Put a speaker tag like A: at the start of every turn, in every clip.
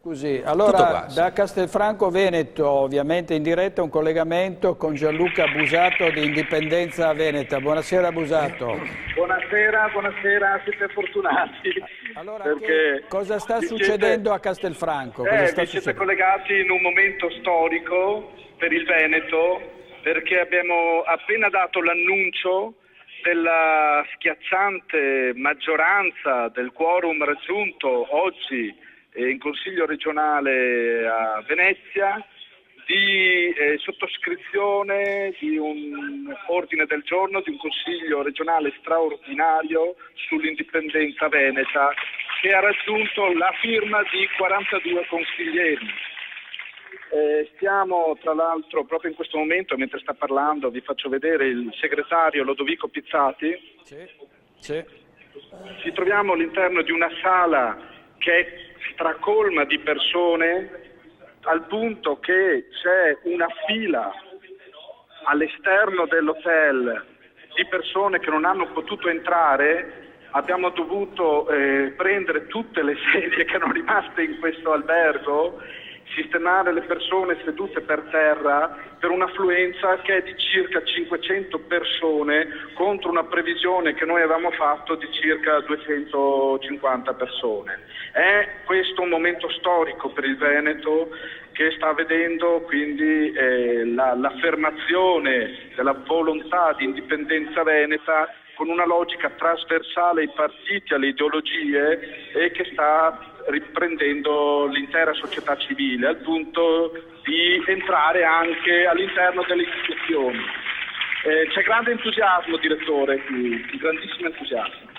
A: Scusi, allora da Castelfranco Veneto, ovviamente in diretta, un collegamento con Gianluca Busato di Indipendenza Veneta. Buonasera Busato.
B: Buonasera, siete fortunati.
A: Allora, cosa sta succedendo a Castelfranco?
B: Vi siete collegati in un momento storico per il Veneto, perché abbiamo appena dato l'annuncio della schiacciante maggioranza del quorum raggiunto oggi in Consiglio regionale a Venezia di sottoscrizione di un ordine del giorno di un Consiglio regionale straordinario sull'indipendenza veneta che ha raggiunto la firma di 42 consiglieri. Stiamo tra l'altro proprio in questo momento, mentre sta parlando, vi faccio vedere il segretario Lodovico Pizzati.
A: Sì.
B: Ci troviamo all'interno di una sala che è stracolma di persone, al punto che c'è una fila all'esterno dell'hotel di persone che non hanno potuto entrare. Abbiamo dovuto prendere tutte le sedie che erano rimaste in questo albergo, sistemare le persone sedute per terra per un'affluenza che è di circa 500 persone contro una previsione che noi avevamo fatto di circa 250 persone. È questo un momento storico per il Veneto che sta vedendo quindi l'affermazione della volontà di indipendenza veneta con una logica trasversale ai partiti, alle ideologie e che sta riprendendo l'intera società civile al punto di entrare anche all'interno delle istituzioni. C'è grande entusiasmo, direttore, qui, grandissimo entusiasmo.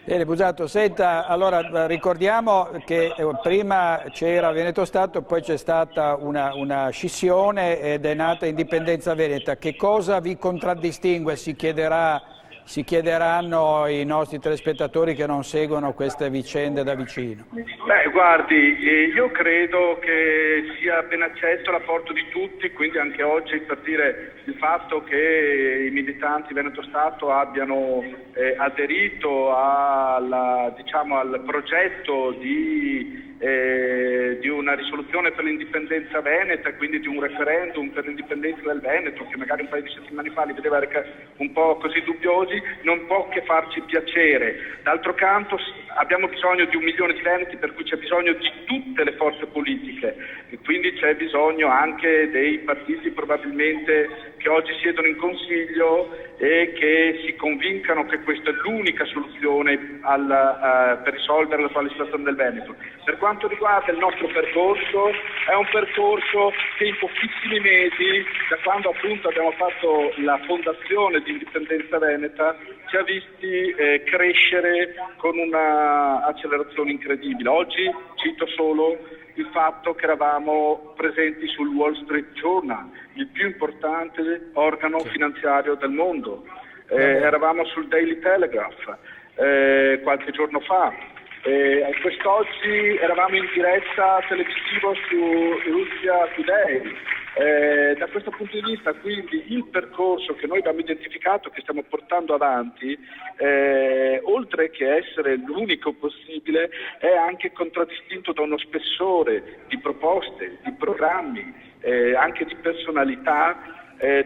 A: Bene, Busato, senta, allora ricordiamo che prima c'era Veneto Stato, poi c'è stata una scissione ed è nata Indipendenza Veneta. Che cosa vi contraddistingue? Si chiederanno i nostri telespettatori che non seguono queste vicende da vicino.
B: Beh, guardi, io credo che sia ben accetto l'apporto di tutti, quindi anche oggi per dire il fatto che i militanti Veneto Stato abbiano aderito al progetto di una risoluzione per l'indipendenza veneta, quindi di un referendum per l'indipendenza del Veneto, che magari un paio di settimane fa li vedeva un po' così dubbiosi, non può che farci piacere. D'altro canto abbiamo bisogno di 1 milione di veneti, per cui c'è bisogno di tutte le forze politiche e quindi c'è bisogno anche dei partiti probabilmente che oggi siedono in Consiglio e che si convincano che questa è l'unica soluzione per risolvere l'attuale situazione del Veneto. Per quanto riguarda il nostro percorso, è un percorso che in pochissimi mesi, da quando appunto abbiamo fatto la fondazione di Indipendenza Veneta, ci ha visti crescere con una accelerazione incredibile. Oggi cito solo il fatto che eravamo presenti sul Wall Street Journal, il più importante organo finanziario del mondo. Eravamo sul Daily Telegraph qualche giorno fa. Quest'oggi eravamo in diretta televisivo su Russia Today. Da questo punto di vista quindi il percorso che noi abbiamo identificato, che stiamo portando avanti, oltre che essere l'unico possibile, è anche contraddistinto da uno spessore di proposte, di programmi, anche di personalità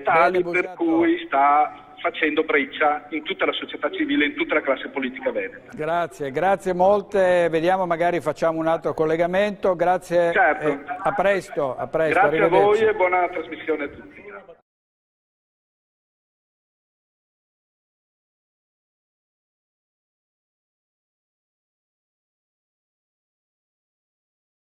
B: tali per cui sta facendo breccia in tutta la società civile, in tutta la classe politica veneta.
A: Grazie molte, vediamo, magari facciamo un altro collegamento, grazie,
B: certo.
A: A presto.
B: Grazie a voi e buona trasmissione a tutti.